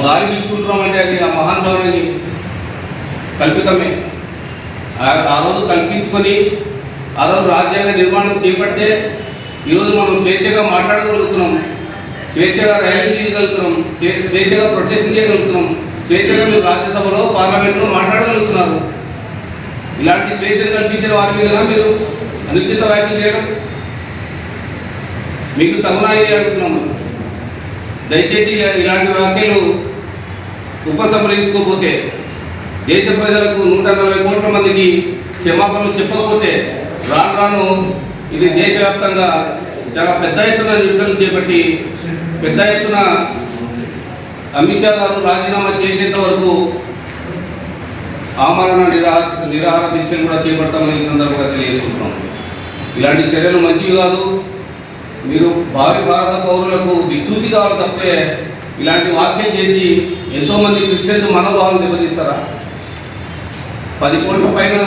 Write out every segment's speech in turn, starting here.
గాలి పీల్చుకుంటున్నామంటే అది ఆ మహానుభావుని కల్పితమే. ఆ రోజు కల్పించుకొని ఆ రోజు రాజ్యాంగ నిర్మాణం చేపట్టే ఈరోజు మనం స్వేచ్ఛగా మాట్లాడగలుగుతున్నాం, స్వేచ్ఛగా ర్యాలీ చేయగలుగుతున్నాం, స్వేచ్ఛగా ప్రొటెస్ట్ చేయగలుగుతున్నాం, స్వేచ్ఛగా మీరు రాజ్యసభలో పార్లమెంట్లో మాట్లాడగలుగుతున్నారు. ఇలాంటి స్వేచ్ఛను కల్పించిన వారి మీద మీరు అనుచిత వ్యాఖ్యలు చేయడం మీకు తగునాయి అడుగుతున్నాము. దయచేసి ఇలాంటి వ్యాఖ్యలు ఉపసంహరించుకోకపోతే, దేశ ప్రజలకు 140 కోట్ల మందికి క్షమాపణలు చెప్పకపోతే రాను రాను ఇది దేశవ్యాప్తంగా చాలా పెద్ద ఎత్తున నిరసనలు చేపట్టి పెద్ద ఎత్తున అమిత్ షా గారు రాజీనామా చేసేంత వరకు ఆమరణ నిరాహార దీక్షలు కూడా చేపడతామని ఈ సందర్భంగా తెలియజేస్తున్నాం. ఇలాంటి చర్యలు మంచివి కాదు. మీరు భావి భారత పౌరులకు దిక్సూచి కావాలి తప్పే ఇలాంటి వాక్యం చేసి ఎంతోమంది క్రిస్టియన్స్ మనోభావాలు దెబ్బతీస్తారా? 10 కోట్ల పైన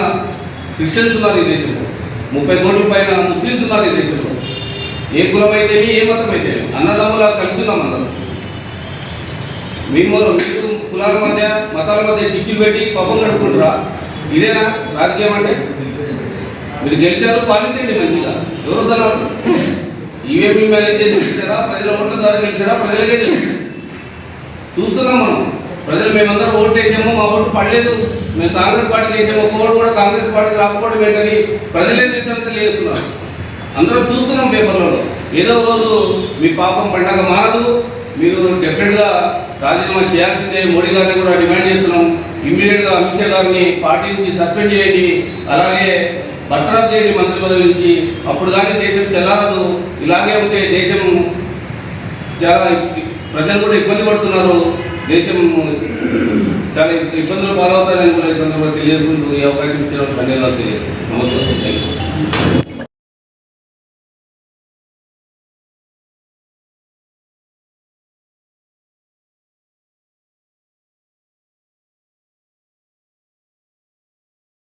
క్రిస్టియన్స్ ఉన్నారు ఈ దేశంలో, 30 కోట్ల పైన ముస్లిమ్స్ ఉన్నారు ఈ దేశంలో. ఏ కులం అయితే ఏ మతం అయితే అన్నదమ్ములా కలిసి ఉన్నాం అందరం. మీరు కులాల మధ్య మతాల మధ్య చిచ్చులు పెట్టి పబ్బం గడుపుకుంటారా? ఇదేనా రాజకీయం అంటే? మీరు గెలిచారు, పాలించండి మంచిగా. ఎవరు తన్నారు? ఈవీఎంలు మేనేజ్ చేసి గెలిచారా, ప్రజల ఓట్ల ద్వారా గెలిచారా? ప్రజలకే తెలుసు. చూస్తున్నాం మనం. ప్రజలు మేమందరం ఓటు వేసాము, మా ఓటు పడలేదు, మేము కాంగ్రెస్ పార్టీకి వేసాము, ఒక ఓటు కూడా కాంగ్రెస్ పార్టీకి రాకపోవడం ఏంటని ప్రజలే తెలిసినంత తెలియజేస్తున్నారు. అందరం చూస్తున్నాం పేపర్లలో. ఏదో రోజు మీ పాపం పండగ మానదు, మీరు డెఫినెట్గా రాజీనామా చేయాల్సిందే. మోడీ గారిని కూడా డిమాండ్ చేస్తున్నాం. ఇమ్మీడియట్గా అమిత్ షా గారిని పార్టీ నుంచి సస్పెండ్ చేయండి, అలాగే బర్తరఫ్ చేయండి మంత్రి పదవి నుంచి. అప్పుడు కానీ దేశం చెల్లారదు. ఇలాగే ఉంటే దేశం చాలా ప్రజలు కూడా ఇబ్బంది పడుతున్నారు, దేశం చాలా ఇబ్బందులు పాలవుతారని కూడా ఈ సందర్భంగా తెలియజేసుకుంటూ ఈ అవకాశం ఇచ్చిన ధన్యవాదాలు తెలియదు. నమస్తే.